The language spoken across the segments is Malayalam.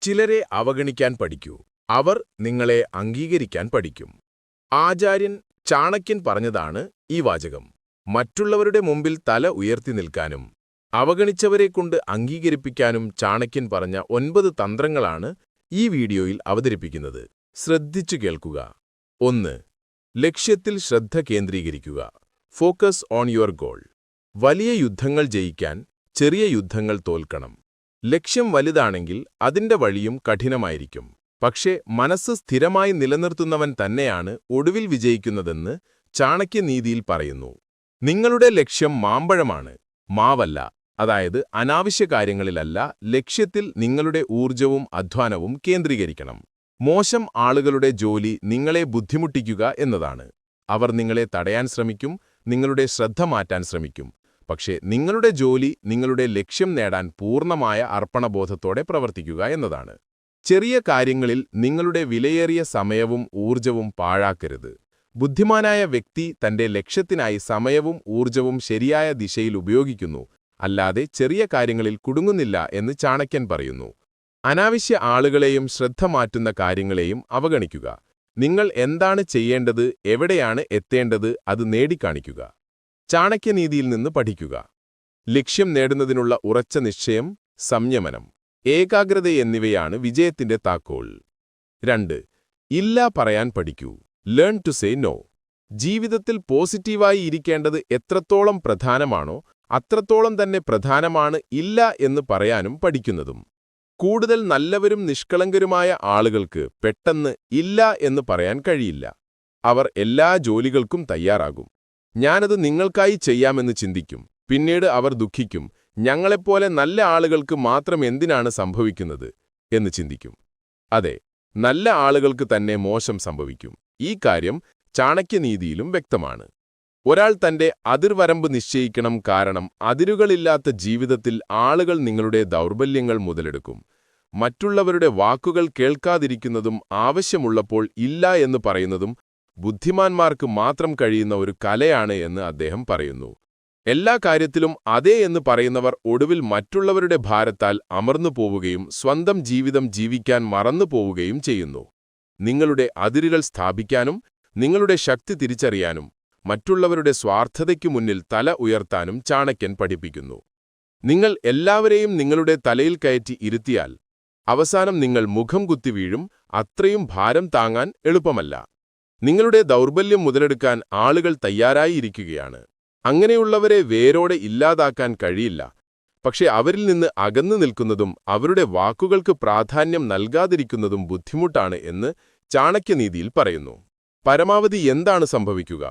ചിലരെ അവഗണിക്കാൻ പഠിക്കൂ. അവർ നിങ്ങളെ അംഗീകരിക്കാൻ പഠിക്കും. ആചാര്യൻ ചാണക്യൻ പറഞ്ഞതാണ് ഈ വാചകം. മറ്റുള്ളവരുടെ മുമ്പിൽ തല ഉയർത്തി നിൽക്കാനും അവഗണിച്ചവരെക്കൊണ്ട് അംഗീകരിപ്പിക്കാനും ചാണക്യൻ പറഞ്ഞ 9 തന്ത്രങ്ങളാണ് ഈ വീഡിയോയിൽ അവതരിപ്പിക്കുന്നത്. ശ്രദ്ധിച്ചു കേൾക്കുക. 1. ലക്ഷ്യത്തിൽ ശ്രദ്ധ കേന്ദ്രീകരിക്കുക. Focus on your goal. വലിയ യുദ്ധങ്ങൾ ജയിക്കാൻ ചെറിയ യുദ്ധങ്ങൾ തോൽക്കണം. ലക്ഷ്യം വലുതാണെങ്കിൽ അതിന്റെ വഴിയും കഠിനമായിരിക്കും. പക്ഷേ മനസ്സ് സ്ഥിരമായി നിലനിർത്തുന്നവൻ തന്നെയാണ് ഒടുവിൽ വിജയിക്കുന്നതെന്ന് ചാണക്യനീതിയിൽ പറയുന്നു. നിങ്ങളുടെ ലക്ഷ്യം മാമ്പഴമാണ്, മാവല്ല. അതായത് അനാവശ്യ കാര്യങ്ങളിലല്ല, ലക്ഷ്യത്തിൽ നിങ്ങളുടെ ഊർജവും അധ്വാനവും കേന്ദ്രീകരിക്കണം. മോശം ആളുകളുടെ ജോലി നിങ്ങളെ ബുദ്ധിമുട്ടിക്കുക എന്നതാണ്. അവർ നിങ്ങളെ തടയാൻ ശ്രമിക്കും, നിങ്ങളുടെ ശ്രദ്ധ മാറ്റാൻ ശ്രമിക്കും. പക്ഷേ നിങ്ങളുടെ ജോലി നിങ്ങളുടെ ലക്ഷ്യം നേടാൻ പൂർണ്ണമായ അർപ്പണബോധത്തോടെ പ്രവർത്തിക്കുക എന്നതാണ്. ചെറിയ കാര്യങ്ങളിൽ നിങ്ങളുടെ വിലയേറിയ സമയവും ഊർജവും പാഴാക്കരുത്. ബുദ്ധിമാനായ വ്യക്തി തന്റെ ലക്ഷ്യത്തിനായി സമയവും ഊർജവും ശരിയായ ദിശയിൽ ഉപയോഗിക്കുന്നു, അല്ലാതെ ചെറിയ കാര്യങ്ങളിൽ കുടുങ്ങുന്നില്ല എന്ന് ചാണക്യൻ പറയുന്നു. അനാവശ്യ ആളുകളെയും ശ്രദ്ധ മാറ്റുന്ന കാര്യങ്ങളെയും അവഗണിക്കുക. നിങ്ങൾ എന്താണ് ചെയ്യേണ്ടത്, എവിടെയാണ് എത്തേണ്ടത്, അത് നേടിക്കാണിക്കുക. ചാണക്യനീതിയിൽ നിന്ന് പഠിക്കുക. ലക്ഷ്യം നേടുന്നതിനുള്ള ഉറച്ച നിശ്ചയം, സംയമനം, ഏകാഗ്രത എന്നിവയാണ് വിജയത്തിന്റെ താക്കോൽ. 2. ഇല്ല പറയാൻ പഠിക്കൂ. Learn to say no. ജീവിതത്തിൽ പോസിറ്റീവായി ഇരിക്കേണ്ടത് എത്രത്തോളം പ്രധാനമാണോ അത്രത്തോളം തന്നെ പ്രധാനമാണ് ഇല്ല എന്ന് പറയാനും പഠിക്കുന്നതും. കൂടുതൽ നല്ലവരും നിഷ്കളങ്കരുമായ ആളുകൾക്ക് പെട്ടെന്ന് ഇല്ല എന്ന് പറയാൻ കഴിയില്ല. അവർ എല്ലാ ജോലികൾക്കും തയ്യാറാകും. ഞാനത് നിങ്ങൾക്കായി ചെയ്യാമെന്ന് ചിന്തിക്കും. പിന്നീട് അവർ ദുഃഖിക്കും, ഞങ്ങളെപ്പോലെ നല്ല ആളുകൾക്ക് മാത്രം എന്തിനാണ് സംഭവിക്കുന്നത് എന്ന് ചിന്തിക്കും. അതെ, നല്ല ആളുകൾക്ക് തന്നെ മോശം സംഭവിക്കും. ഈ കാര്യം ചാണക്യനീതിയിലും വ്യക്തമാണ്. ഒരാൾ തന്റെ അതിർവരമ്പ് നിശ്ചയിക്കണം. കാരണം അതിരുകളില്ലാത്ത ജീവിതത്തിൽ ആളുകൾ നിങ്ങളുടെ ദൗർബല്യങ്ങൾ മുതലെടുക്കും. മറ്റുള്ളവരുടെ വാക്കുകൾ കേൾക്കാതിരിക്കുന്നതും ആവശ്യമുള്ളപ്പോൾ ഇല്ല എന്ന് പറയുന്നതും ബുദ്ധിമാന്മാർക്ക് മാത്രം കഴിയുന്ന ഒരു കലയാണ് എന്ന് അദ്ദേഹം പറയുന്നു. എല്ലാ കാര്യത്തിലും അതെ എന്ന് പറയുന്നവർ ഒടുവിൽ മറ്റുള്ളവരുടെ ഭാരത്താൽ അമർന്നു പോവുകയും സ്വന്തം ജീവിതം ജീവിക്കാൻ മറന്നു പോവുകയും ചെയ്യുന്നു. നിങ്ങളുടെ അതിരുകൾ സ്ഥാപിക്കാനും നിങ്ങളുടെ ശക്തി തിരിച്ചറിയാനും മറ്റുള്ളവരുടെ സ്വാർത്ഥതയ്ക്കു മുന്നിൽ തല ഉയർത്താനും ചാണക്യൻ പഠിപ്പിക്കുന്നു. നിങ്ങൾ എല്ലാവരെയും നിങ്ങളുടെ തലയിൽ കയറ്റി ഇരുത്തിയാൽ അവസാനം നിങ്ങൾ മുഖം കുത്തി വീഴും. അത്രയും ഭാരം താങ്ങാൻ എളുപ്പമല്ല. നിങ്ങളുടെ ദൗർബല്യം മുതലെടുക്കാൻ ആളുകൾ തയ്യാറായിരിക്കുകയാണ്. അങ്ങനെയുള്ളവരെ വേരോടെ ഇല്ലാതാക്കാൻ കഴിയില്ല. പക്ഷെ അവരിൽ നിന്ന് അകന്നു നിൽക്കുന്നതും അവരുടെ വാക്കുകൾക്ക് പ്രാധാന്യം നൽകാതിരിക്കുന്നതും ബുദ്ധിമുട്ടാണ് എന്ന് ചാണക്യനീതിയിൽ പറയുന്നു. പരമാവധി എന്താണ് സംഭവിക്കുക?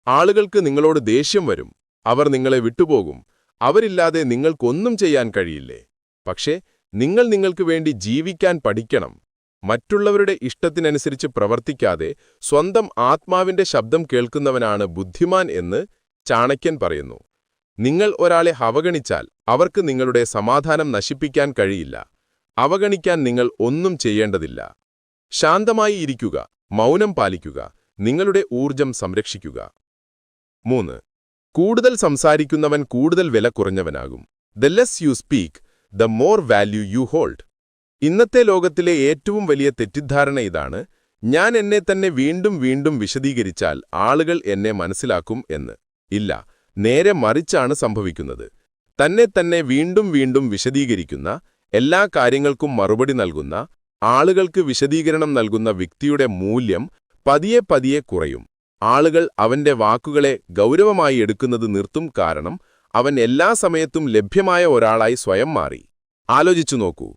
ആളുകൾക്ക് നിങ്ങളോട് ദേഷ്യം വരും. അവർ നിങ്ങളെ വിട്ടുപോകും. അവരില്ലാതെ നിങ്ങൾക്കൊന്നും ചെയ്യാൻ കഴിയില്ലേ? പക്ഷേ നിങ്ങൾ നിങ്ങൾക്ക് വേണ്ടി ജീവിക്കാൻ പഠിക്കണം. മറ്റുള്ളവരുടെ ഇഷ്ടത്തിനനുസരിച്ച് പ്രവർത്തിക്കാതെ സ്വന്തം ആത്മാവിന്റെ ശബ്ദം കേൾക്കുന്നവനാണ് ബുദ്ധിമാൻ എന്ന് ചാണക്യൻ പറയുന്നു. നിങ്ങൾ ഒരാളെ അവഗണിച്ചാൽ അവർക്ക് നിങ്ങളുടെ സമാധാനം നശിപ്പിക്കാൻ കഴിയില്ല. അവഗണിക്കാൻ നിങ്ങൾ ഒന്നും ചെയ്യേണ്ടതില്ല. ശാന്തമായി ഇരിക്കുക, മൗനം പാലിക്കുക, നിങ്ങളുടെ ഊർജം സംരക്ഷിക്കുക. 3. കൂടുതൽ സംസാരിക്കുന്നവൻ കൂടുതൽ വില കുറഞ്ഞവനാകും. The less you speak, the more value you hold. ഇന്നത്തെ ലോകത്തിലെ ഏറ്റവും വലിയ തെറ്റിദ്ധാരണ ഇതാണ്: ഞാൻ എന്നെ തന്നെ വീണ്ടും വീണ്ടും വിശദീകരിച്ചാൽ ആളുകൾ എന്നെ മനസ്സിലാക്കും എന്ന്. ഇല്ല, നേരെ മറിച്ചാണ് സംഭവിക്കുന്നത്. തന്നെ വീണ്ടും വീണ്ടും വിശദീകരിക്കുന്ന, എല്ലാ കാര്യങ്ങൾക്കും മറുപടി നൽകുന്ന, ആളുകൾക്ക് വിശദീകരണം നൽകുന്ന വ്യക്തിയുടെ മൂല്യം പതിയെ പതിയെ കുറയും. ആളുകൾ അവന്റെ വാക്കുകളെ ഗൗരവമായി എടുക്കുന്നത് നിർത്തും. കാരണം അവൻ എല്ലാ സമയത്തും ലഭ്യമായ ഒരാളായി സ്വയം മാറി. ആലോചിച്ചു നോക്കൂ,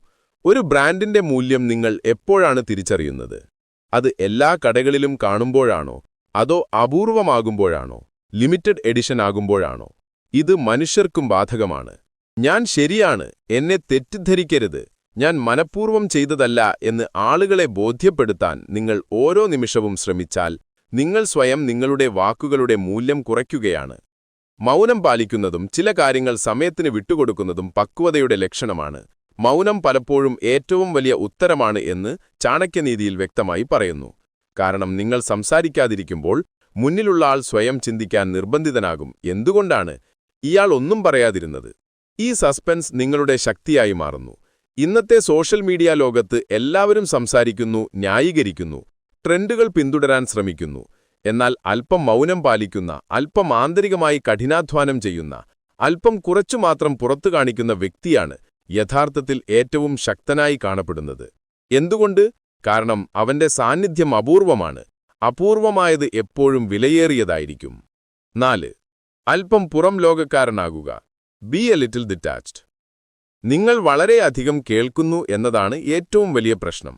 ഒരു ബ്രാൻഡിന്റെ മൂല്യം നിങ്ങൾ എപ്പോഴാണ് തിരിച്ചറിയുന്നത്? അത് എല്ലാ കടകളിലും കാണുമ്പോഴാണോ? അതോ അപൂർവമാകുമ്പോഴാണോ? Limited edition ആകുമ്പോഴാണോ? ഇത് മനുഷ്യർക്കും ബാധകമാണ്. ഞാൻ ശരിയാണ്, എന്നെ തെറ്റിദ്ധരിക്കരുത്, ഞാൻ മനഃപൂർവ്വം ചെയ്തതല്ല എന്ന് ആളുകളെ ബോധ്യപ്പെടുത്താൻ നിങ്ങൾ ഓരോ നിമിഷവും ശ്രമിച്ചാൽ നിങ്ങൾ സ്വയം നിങ്ങളുടെ വാക്കുകളുടെ മൂല്യം കുറയ്ക്കുകയാണ്. മൗനം പാലിക്കുന്നതും ചില കാര്യങ്ങൾ സമയത്തിന് വിട്ടുകൊടുക്കുന്നതും പക്വതയുടെ ലക്ഷണമാണ്. മൗനം പലപ്പോഴും ഏറ്റവും വലിയ ഉത്തരമാണ് എന്ന് ചാണക്യനീതിയിൽ വ്യക്തമായി പറയുന്നു. കാരണം നിങ്ങൾ സംസാരിക്കാതിരിക്കുമ്പോൾ മുന്നിലുള്ള ആൾ സ്വയം ചിന്തിക്കാൻ നിർബന്ധിതനാകും. എന്തുകൊണ്ടാണ് ഇയാൾ ഒന്നും പറയാതിരുന്നത്? ഈ സസ്പെൻസ് നിങ്ങളുടെ ശക്തിയായി മാറുന്നു. ഇന്നത്തെ സോഷ്യൽ മീഡിയ ലോകത്ത് എല്ലാവരും സംസാരിക്കുന്നു, ന്യായീകരിക്കുന്നു, ട്രെൻഡുകൾ പിന്തുടരാൻ ശ്രമിക്കുന്നു. എന്നാൽ അല്പം മൗനം പാലിക്കുന്ന, അല്പം ആന്തരികമായി കഠിനാധ്വാനം ചെയ്യുന്ന, അല്പം കുറച്ചുമാത്രം പുറത്തു കാണിക്കുന്ന വ്യക്തിയാണ് യഥാർത്ഥത്തിൽ ഏറ്റവും ശക്തനായി കാണപ്പെടുന്നത്. എന്തുകൊണ്ട്? കാരണം അവന്റെ സാന്നിധ്യം അപൂർവമാണ്. അപൂർവമായത് എപ്പോഴും വിലയേറിയതായിരിക്കും. 4. അല്പം പുറം ലോകക്കാരനാകുക. Be a little detached. നിങ്ങൾ വളരെയധികം കേൾക്കുന്നു എന്നതാണ് ഏറ്റവും വലിയ പ്രശ്നം.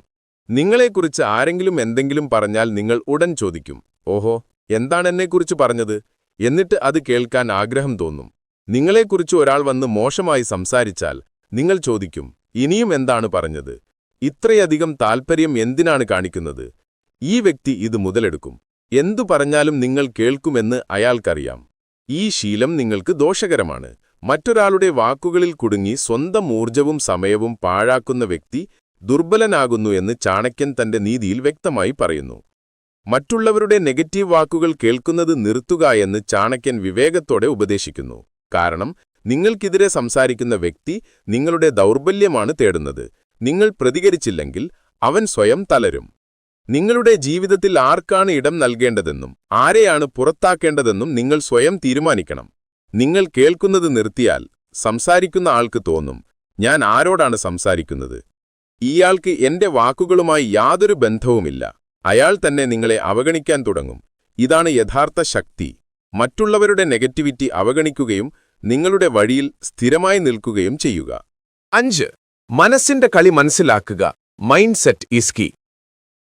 നിങ്ങളെക്കുറിച്ച് ആരെങ്കിലും എന്തെങ്കിലും പറഞ്ഞാൽ നിങ്ങൾ ഉടൻ ചോദിക്കും, ഓഹോ, എന്താണെന്നെക്കുറിച്ച് പറഞ്ഞത്? എന്നിട്ട് അത് കേൾക്കാൻ ആഗ്രഹം തോന്നും. നിങ്ങളെക്കുറിച്ച് ഒരാൾ വന്ന് മോശമായി സംസാരിച്ചാൽ നിങ്ങൾ ചോദിക്കും, ഇനിയും എന്താണ് പറഞ്ഞത്? ഇത്രയധികം താൽപ്പര്യം എന്തിനാണ് കാണിക്കുന്നത്? ഈ വ്യക്തി ഇത് മുതലെടുക്കും. എന്തു പറഞ്ഞാലും നിങ്ങൾ കേൾക്കുമെന്ന് അയാൾക്കറിയാം. ഈ ശീലം നിങ്ങൾക്ക് ദോഷകരമാണ്. മറ്റൊരാളുടെ വാക്കുകളിൽ കുടുങ്ങി സ്വന്തം ഊർജവും സമയവും പാഴാക്കുന്ന വ്യക്തി ദുർബലനാകുന്നു എന്ന് ചാണക്യൻ തന്റെ നീതിയിൽ വ്യക്തമായി പറയുന്നു. മറ്റുള്ളവരുടെ നെഗറ്റീവ് വാക്കുകൾ കേൾക്കുന്നത് നിർത്തുക എന്ന് ചാണക്യൻ വിവേകത്തോടെ ഉപദേശിക്കുന്നു. കാരണം നിങ്ങൾക്കെതിരെ സംസാരിക്കുന്ന വ്യക്തി നിങ്ങളുടെ ദൗർബല്യമാണ് തേടുന്നത്. നിങ്ങൾ പ്രതികരിച്ചില്ലെങ്കിൽ അവൻ സ്വയം തളരും. നിങ്ങളുടെ ജീവിതത്തിൽ ആർക്കാണ് ഇടം നൽകേണ്ടതെന്നും ആരെയാണ് പുറത്താക്കേണ്ടതെന്നും നിങ്ങൾ സ്വയം തീരുമാനിക്കണം. നിങ്ങൾ കേൾക്കുന്നത് നിർത്തിയാൽ സംസാരിക്കുന്ന ആൾക്ക് തോന്നും, ഞാൻ ആരോടാണ് സംസാരിക്കുന്നത്? ഇയാൾക്ക് എന്റെ വാക്കുകളുമായി യാതൊരു ബന്ധവുമില്ല. അയാൾ തന്നെ നിങ്ങളെ അവഗണിക്കാൻ തുടങ്ങും. ഇതാണ് യഥാർത്ഥ ശക്തി. മറ്റുള്ളവരുടെ നെഗറ്റിവിറ്റി അവഗണിക്കുകയും നിങ്ങളുടെ വഴിയിൽ സ്ഥിരമായി നിൽക്കുകയും ചെയ്യുക. 5. മനസ്സിന്റെ കളി മനസ്സിലാക്കുക. Mind set is key.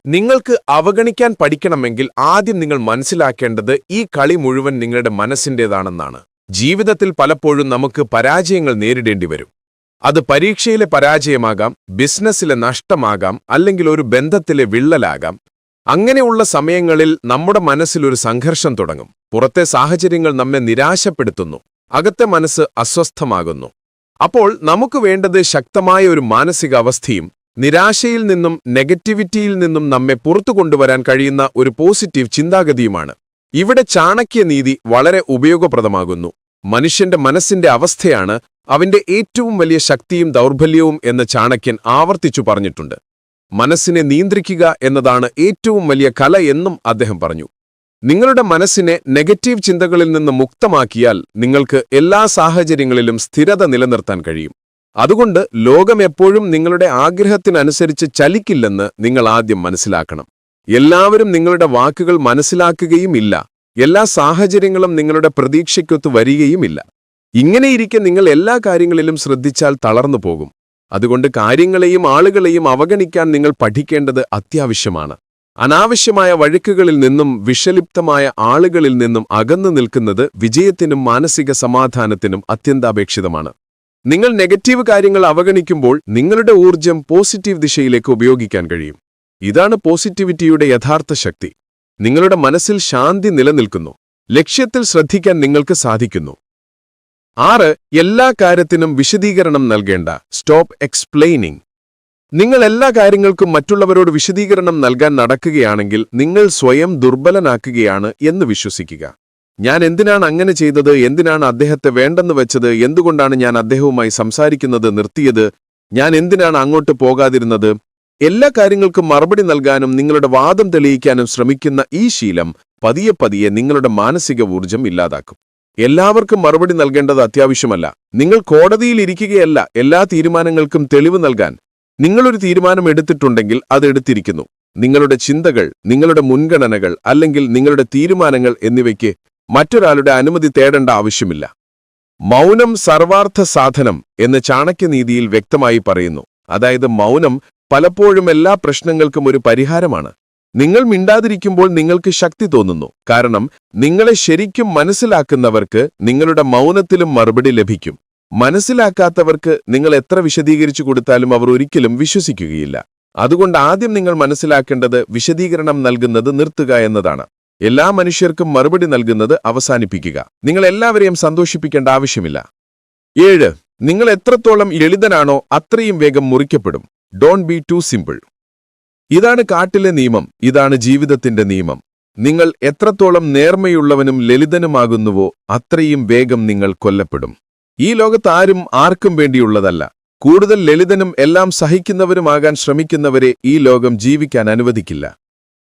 നിങ്ങൾക്ക് അവഗണിക്കാൻ പഠിക്കണമെങ്കിൽ ആദ്യം നിങ്ങൾ മനസ്സിലാക്കേണ്ടത് ഈ കളി മുഴുവൻ നിങ്ങളുടെ മനസ്സിന്റേതാണെന്നാണ്. ജീവിതത്തിൽ പലപ്പോഴും നമുക്ക് പരാജയങ്ങൾ നേരിടേണ്ടി വരും. അത് പരീക്ഷയിലെ പരാജയമാകാം, ബിസിനസ്സിലെ നഷ്ടമാകാം, അല്ലെങ്കിൽ ഒരു ബന്ധത്തിലെ വിള്ളലാകാം. അങ്ങനെയുള്ള സമയങ്ങളിൽ നമ്മുടെ മനസ്സിലൊരു സംഘർഷം തുടങ്ങും. പുറത്തെ സാഹചര്യങ്ങൾ നമ്മെ നിരാശപ്പെടുത്തുന്നു, അകത്തെ മനസ്സ് അസ്വസ്ഥമാകുന്നു. അപ്പോൾ നമുക്ക് വേണ്ടത് ശക്തമായ ഒരു മാനസികാവസ്ഥയും നിരാശയിൽ നിന്നും നെഗറ്റിവിറ്റിയിൽ നിന്നും നമ്മെ പുറത്തു കൊണ്ടുവരാൻ കഴിയുന്ന ഒരു പോസിറ്റീവ് ചിന്താഗതിയുമാണ്. ഇവിടെ ചാണക്യനീതി വളരെ ഉപയോഗപ്രദമാകുന്നു. മനുഷ്യന്റെ മനസ്സിന്റെ അവസ്ഥയാണ് അവന്റെ ഏറ്റവും വലിയ ശക്തിയും ദൗർബല്യവും എന്ന് ചാണക്യൻ ആവർത്തിച്ചു പറഞ്ഞിട്ടുണ്ട്. മനസ്സിനെ നിയന്ത്രിക്കുക എന്നതാണ് ഏറ്റവും വലിയ കല എന്നും അദ്ദേഹം പറഞ്ഞു. നിങ്ങളുടെ മനസ്സിനെ നെഗറ്റീവ് ചിന്തകളിൽ നിന്ന് മുക്തമാക്കിയാൽ നിങ്ങൾക്ക് എല്ലാ സാഹചര്യങ്ങളിലും സ്ഥിരത നിലനിർത്താൻ കഴിയും. അതുകൊണ്ട് ലോകം എപ്പോഴും നിങ്ങളുടെ ആഗ്രഹത്തിനനുസരിച്ച് ചലിക്കില്ലെന്ന് നിങ്ങൾ ആദ്യം മനസ്സിലാക്കണം. എല്ലാവരും നിങ്ങളുടെ വാക്കുകൾ മനസ്സിലാക്കുകയുമില്ല. എല്ലാ സാഹചര്യങ്ങളും നിങ്ങളുടെ പ്രതീക്ഷയ്ക്കൊത്തു വരികയുമില്ല. ഇങ്ങനെയിരിക്കെ നിങ്ങൾ എല്ലാ കാര്യങ്ങളിലും ശ്രദ്ധിച്ചാൽ തളർന്നു പോകും. അതുകൊണ്ട് കാര്യങ്ങളെയും ആളുകളെയും അവഗണിക്കാൻ നിങ്ങൾ പഠിക്കേണ്ടത് അത്യാവശ്യമാണ്. അനാവശ്യമായ വഴക്കുകളിൽ നിന്നും വിഷലിപ്തമായ ആളുകളിൽ നിന്നും അകന്നു നിൽക്കുന്നത് വിജയത്തിനും മാനസിക സമാധാനത്തിനും അത്യന്താപേക്ഷിതമാണ്. നിങ്ങൾ നെഗറ്റീവ് കാര്യങ്ങൾ അവഗണിക്കുമ്പോൾ നിങ്ങളുടെ ഊർജം പോസിറ്റീവ് ദിശയിലേക്ക് ഉപയോഗിക്കാൻ കഴിയും. ഇതാണ് പോസിറ്റിവിറ്റിയുടെ യഥാർത്ഥ ശക്തി. നിങ്ങളുടെ മനസ്സിൽ ശാന്തി നിലനിൽക്കുന്നു. ലക്ഷ്യത്തിൽ ശ്രദ്ധിക്കാൻ നിങ്ങൾക്ക് സാധിക്കുന്നു. 6. എല്ലാ കാര്യത്തിനും വിശദീകരണം നൽകേണ്ട. Stop explaining. നിങ്ങൾ എല്ലാ കാര്യങ്ങൾക്കും മറ്റുള്ളവരോട് വിശദീകരണം നൽകാൻ നടക്കുകയാണെങ്കിൽ നിങ്ങൾ സ്വയം ദുർബലനാക്കുകയാണ് എന്ന് വിശ്വസിക്കുക. ഞാൻ എന്തിനാണ് അങ്ങനെ ചെയ്തത്? എന്തിനാണ് അദ്ദേഹത്തെ വേണ്ടെന്ന് വെച്ചത്? എന്തുകൊണ്ടാണ് ഞാൻ അദ്ദേഹവുമായി സംസാരിക്കുന്നത് നിർത്തിയത്? ഞാൻ എന്തിനാണ് അങ്ങോട്ട് പോകാതിരുന്നത്? എല്ലാ കാര്യങ്ങൾക്കും മറുപടി നൽകാനും നിങ്ങളുടെ വാദം തെളിയിക്കാനും ശ്രമിക്കുന്ന ഈ ശീലം പതിയെ പതിയെ നിങ്ങളുടെ മാനസിക ഊർജം ഇല്ലാതാക്കും. എല്ലാവർക്കും മറുപടി നൽകേണ്ടത് അത്യാവശ്യമല്ല. നിങ്ങൾ കോടതിയിൽ ഇരിക്കുകയല്ല എല്ലാ തീരുമാനങ്ങൾക്കും തെളിവ് നൽകാൻ. നിങ്ങളൊരു തീരുമാനം എടുത്തിട്ടുണ്ടെങ്കിൽ അത് എടുത്തിരിക്കുന്നു. നിങ്ങളുടെ ചിന്തകൾ, നിങ്ങളുടെ മുൻഗണനകൾ അല്ലെങ്കിൽ നിങ്ങളുടെ തീരുമാനങ്ങൾ എന്നിവയ്ക്ക് മറ്റൊരാളുടെ അനുമതി തേടേണ്ട ആവശ്യമില്ല. മൗനം സർവാർത്ഥ സാധനം എന്ന് ചാണക്യനീതിയിൽ വ്യക്തമായി പറയുന്നു. അതായത് മൗനം പലപ്പോഴും എല്ലാ പ്രശ്നങ്ങൾക്കും ഒരു പരിഹാരമാണ്. നിങ്ങൾ മിണ്ടാതിരിക്കുമ്പോൾ നിങ്ങൾക്ക് ശക്തി തോന്നുന്നു. കാരണം നിങ്ങളെ ശരിക്കും മനസ്സിലാക്കുന്നവർക്ക് നിങ്ങളുടെ മൗനത്തിലും മറുപടി ലഭിക്കും. മനസ്സിലാക്കാത്തവർക്ക് നിങ്ങൾ എത്ര വിശദീകരിച്ചു കൊടുത്താലും അവർ ഒരിക്കലും വിശ്വസിക്കുകയില്ല. അതുകൊണ്ട് ആദ്യം നിങ്ങൾ മനസ്സിലാക്കേണ്ടത് വിശദീകരണം നൽകുന്നത് നിർത്തുക എന്നതാണ്. എല്ലാ മനുഷ്യർക്കും മറുപടി നൽകുന്നത് അവസാനിപ്പിക്കുക. നിങ്ങൾ എല്ലാവരെയും സന്തോഷിപ്പിക്കേണ്ട ആവശ്യമില്ല. 7. നിങ്ങൾ എത്രത്തോളം ലളിതനാണോ അത്രയും വേഗം മുറിക്കപ്പെടും. Don't be too simple. ഇതാണ് കാട്ടിലെ നിയമം. ഇതാണ് ജീവിതത്തിന്റെ നിയമം. നിങ്ങൾ എത്രത്തോളം നേർമയുള്ളവനും ലളിതനുമാകുന്നുവോ അത്രയും വേഗം നിങ്ങൾ കൊല്ലപ്പെടും. ഈ ലോകത്ത് ആരും ആർക്കും വേണ്ടിയുള്ളതല്ല. കൂടുതൽ ലളിതനും എല്ലാം സഹിക്കുന്നവരുമാകാൻ ശ്രമിക്കുന്നവരെ ഈ ലോകം ജീവിക്കാൻ അനുവദിക്കില്ല.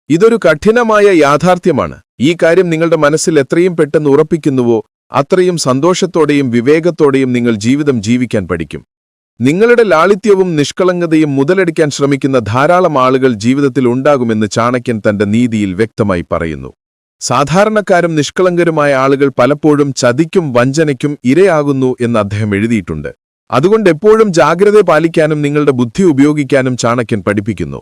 ഇതൊരു കഠിനമായ യാഥാർത്ഥ്യമാണ്. ഈ കാര്യം നിങ്ങളുടെ മനസ്സിൽ എത്രയും പെട്ടെന്ന് ഉറപ്പിക്കുന്നുവോ അത്രയും സന്തോഷത്തോടെയും വിവേകത്തോടെയും നിങ്ങൾ ജീവിതം ജീവിക്കാൻ പഠിക്കും. നിങ്ങളുടെ ലാളിത്യവും നിഷ്കളങ്കതയും മുതലെടുക്കാൻ ശ്രമിക്കുന്ന ധാരാളം ആളുകൾ ജീവിതത്തിൽ ഉണ്ടാകുമെന്ന് ചാണക്യൻ തന്റെ നീതിയിൽ വ്യക്തമായി പറയുന്നു. സാധാരണക്കാരും നിഷ്കളങ്കരുമായ ആളുകൾ പലപ്പോഴും ചതിക്കും വഞ്ചനയ്ക്കും ഇരയാകുന്നു എന്ന് അദ്ദേഹം എഴുതിയിട്ടുണ്ട്. അതുകൊണ്ട് എപ്പോഴും ജാഗ്രത പാലിക്കാനും നിങ്ങളുടെ ബുദ്ധി ഉപയോഗിക്കാനും ചാണക്യൻ പഠിപ്പിക്കുന്നു.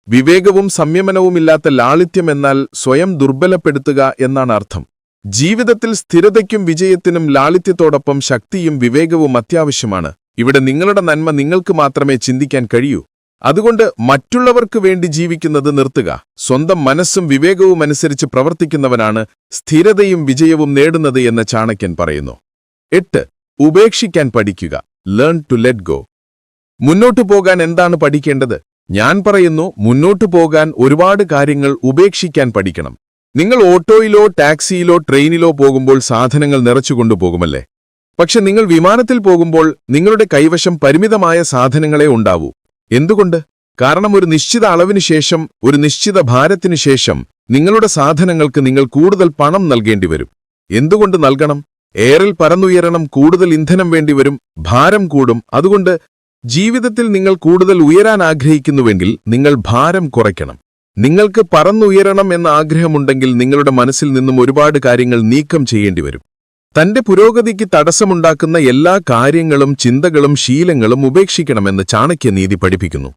വിവേകവും സംയമനവുമില്ലാത്ത ലാളിത്യം എന്നാൽ സ്വയം ദുർബലപ്പെടുത്തുക എന്നാണ് അർത്ഥം. ജീവിതത്തിൽ സ്ഥിരതയ്ക്കും വിജയത്തിനും ലാളിത്യത്തോടൊപ്പം ശക്തിയും വിവേകവും അത്യാവശ്യമാണ്. ഇവിടെ നിങ്ങളുടെ നന്മ നിങ്ങൾക്ക് മാത്രമേ ചിന്തിക്കാൻ കഴിയൂ. അതുകൊണ്ട് മറ്റുള്ളവർക്ക് വേണ്ടി ജീവിക്കുന്നത് നിർത്തുക. സ്വന്തം മനസ്സും വിവേകവും അനുസരിച്ച് പ്രവർത്തിക്കുന്നവനാണ് സ്ഥിരതയും വിജയവും നേടുന്നത് എന്ന് ചാണക്യൻ പറയുന്നു. 8. ഉപേക്ഷിക്കാൻ പഠിക്കുക. Learn to let go. മുന്നോട്ടു പോകാൻ എന്താണ് പഠിക്കേണ്ടത്? ഞാൻ പറയുന്നു, മുന്നോട്ടു പോകാൻ ഒരുപാട് കാര്യങ്ങൾ ഉപേക്ഷിക്കാൻ പഠിക്കണം. നിങ്ങൾ ഓട്ടോയിലോ ടാക്സിയിലോ ട്രെയിനിലോ പോകുമ്പോൾ സാധനങ്ങൾ നിറച്ചുകൊണ്ടുപോകുമല്ലേ? പക്ഷെ നിങ്ങൾ വിമാനത്തിൽ പോകുമ്പോൾ നിങ്ങളുടെ കൈവശം പരിമിതമായ സാധനങ്ങളെ ഉണ്ടാവൂ. എന്തുകൊണ്ട്? കാരണം ഒരു നിശ്ചിത അളവിനു ശേഷം, ഒരു നിശ്ചിത ഭാരത്തിനു ശേഷം നിങ്ങളുടെ സാധനങ്ങൾക്ക് നിങ്ങൾ കൂടുതൽ പണം നൽകേണ്ടി വരും. എന്തുകൊണ്ട് നൽകണം? എയറിൽ പറന്നുയരണം, കൂടുതൽ ഇന്ധനം വേണ്ടിവരും, ഭാരം കൂടും. അതുകൊണ്ട് ജീവിതത്തിൽ നിങ്ങൾ കൂടുതൽ ഉയരാൻ ആഗ്രഹിക്കുന്നുവെങ്കിൽ നിങ്ങൾ ഭാരം കുറയ്ക്കണം. നിങ്ങൾക്ക് പറന്നുയരണം എന്ന ആഗ്രഹമുണ്ടെങ്കിൽ നിങ്ങളുടെ മനസ്സിൽ നിന്നും ഒരുപാട് കാര്യങ്ങൾ നീക്കം ചെയ്യേണ്ടിവരും. തന്റെ പുരോഗതിക്ക് തടസ്സമുണ്ടാക്കുന്ന എല്ലാ കാര്യങ്ങളും ചിന്തകളും ശീലങ്ങളും ഉപേക്ഷിക്കണമെന്ന് ചാണക്യനീതി പഠിപ്പിക്കുന്നു.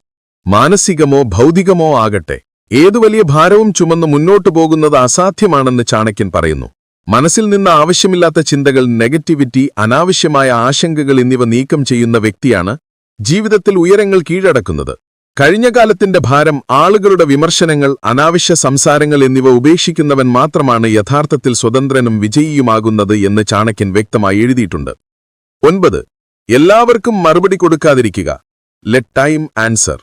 മാനസികമോ ഭൗതികമോ ആകട്ടെ, ഏതു വലിയ ഭാരവും ചുമന്ന് മുന്നോട്ടു പോകുന്നത് അസാധ്യമാണെന്ന് ചാണക്യൻ പറയുന്നു. മനസ്സിൽ നിന്ന് ആവശ്യമില്ലാത്ത ചിന്തകൾ, നെഗറ്റിവിറ്റി, അനാവശ്യമായ ആശങ്കകൾ എന്നിവ നീക്കം ചെയ്യുന്ന വ്യക്തിയാണ് ജീവിതത്തിൽ ഉയരങ്ങൾ കീഴടക്കുന്നത്. കഴിഞ്ഞ കാലത്തിന്റെ ഭാരം, ആളുകളുടെ വിമർശനങ്ങൾ, അനാവശ്യ സംസാരങ്ങൾ എന്നിവ ഉപേക്ഷിക്കുന്നവൻ മാത്രമാണ് യഥാർത്ഥത്തിൽ സ്വതന്ത്രനും വിജയിയുമാകുന്നത് എന്ന് ചാണക്യൻ വ്യക്തമായി എഴുതിയിട്ടുണ്ട്. 9. എല്ലാവർക്കും മറുപടി കൊടുക്കാതിരിക്കുക. Let time answer.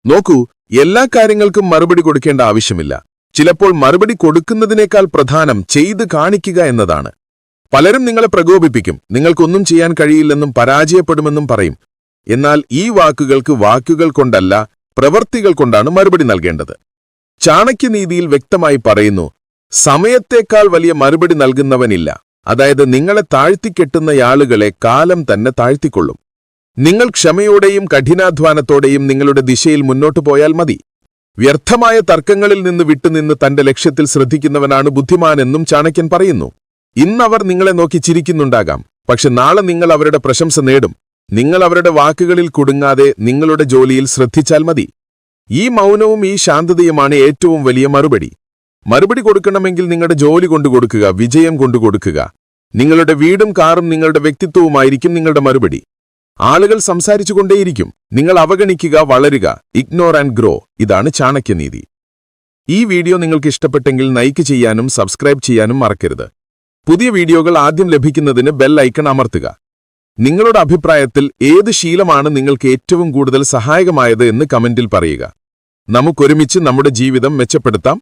നോക്കൂ, എല്ലാ കാര്യങ്ങൾക്കും മറുപടി കൊടുക്കേണ്ട ആവശ്യമില്ല. ചിലപ്പോൾ മറുപടി കൊടുക്കുന്നതിനേക്കാൾ പ്രധാനം ചെയ്ത് കാണിക്കുക എന്നതാണ്. പലരും നിങ്ങളെ പ്രകോപിപ്പിക്കും, നിങ്ങൾക്കൊന്നും ചെയ്യാൻ കഴിയില്ലെന്നും പരാജയപ്പെടുമെന്നും പറയും. എന്നാൽ ഈ വാക്കുകൾക്ക് വാക്കുകൾ കൊണ്ടല്ല, പ്രവൃത്തികൾ കൊണ്ടാണ് മറുപടി നൽകേണ്ടത്. ചാണക്യനീതിയിൽ വ്യക്തമായി പറയുന്നു, സമയത്തേക്കാൾ വലിയ മറുപടി നൽകുന്നവനില്ല. അതായത് നിങ്ങളെ താഴ്ത്തിക്കെട്ടുന്നയാളുകളെ കാലം തന്നെ താഴ്ത്തിക്കൊള്ളും. നിങ്ങൾ ക്ഷമയോടെയും കഠിനാധ്വാനത്തോടെയും നിങ്ങളുടെ ദിശയിൽ മുന്നോട്ടു പോയാൽ മതി. വ്യർത്ഥമായ തർക്കങ്ങളിൽ നിന്ന് വിട്ടുനിന്ന് തന്റെ ലക്ഷ്യത്തിൽ ശ്രദ്ധിക്കുന്നവനാണ് ബുദ്ധിമാനെന്നും ചാണക്യൻ പറയുന്നു. ഇന്നവർ നിങ്ങളെ നോക്കി ചിരിക്കുന്നുണ്ടാകാം, പക്ഷെ നാളെ നിങ്ങൾ അവരുടെ പ്രശംസ നേടും. നിങ്ങൾ അവരുടെ വാക്കുകളിൽ കുടുങ്ങാതെ നിങ്ങളുടെ ജോലിയിൽ ശ്രദ്ധിച്ചാൽ മതി. ഈ മൗനവും ഈ ശാന്തതയുമാണ് ഏറ്റവും വലിയ മറുപടി. മറുപടി കൊടുക്കണമെങ്കിൽ നിങ്ങളുടെ ജോലി കൊണ്ടു കൊടുക്കുക, വിജയം കൊണ്ടു കൊടുക്കുക. നിങ്ങളുടെ വീടും കാറും നിങ്ങളുടെ വ്യക്തിത്വവുമായിരിക്കും നിങ്ങളുടെ മറുപടി. ആളുകൾ സംസാരിച്ചുകൊണ്ടേയിരിക്കും, നിങ്ങൾ അവഗണിക്കുക, വളരുക. Ignore and grow. ഇതാണ് ചാണക്യനീതി. ഈ വീഡിയോ നിങ്ങൾക്ക് ഇഷ്ടപ്പെട്ടെങ്കിൽ ലൈക്ക് ചെയ്യാനും സബ്സ്ക്രൈബ് ചെയ്യാനും മറക്കരുത്. പുതിയ വീഡിയോകൾ ആദ്യം ലഭിക്കുന്നതിന് ബെൽ ഐക്കൺ അമർത്തുക. നിങ്ങളുടെ അഭിപ്രായത്തിൽ ഏത് ശീലമാണ് നിങ്ങൾക്ക് ഏറ്റവും കൂടുതൽ സഹായകമായത് എന്ന് കമന്റിൽ പറയുക. നമുക്കൊരുമിച്ച് നമ്മുടെ ജീവിതം മെച്ചപ്പെടുത്താം.